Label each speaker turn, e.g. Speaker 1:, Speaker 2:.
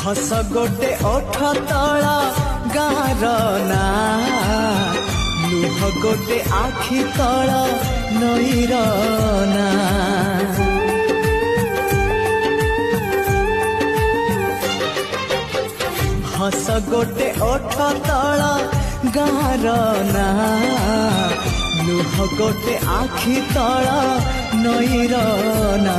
Speaker 1: हस गोटे ओठ तला गार ना लुह गोटे आखि तल नईर ना हस गोटे ओठ तल गार ना लुह गोटे आखि तल नईर ना।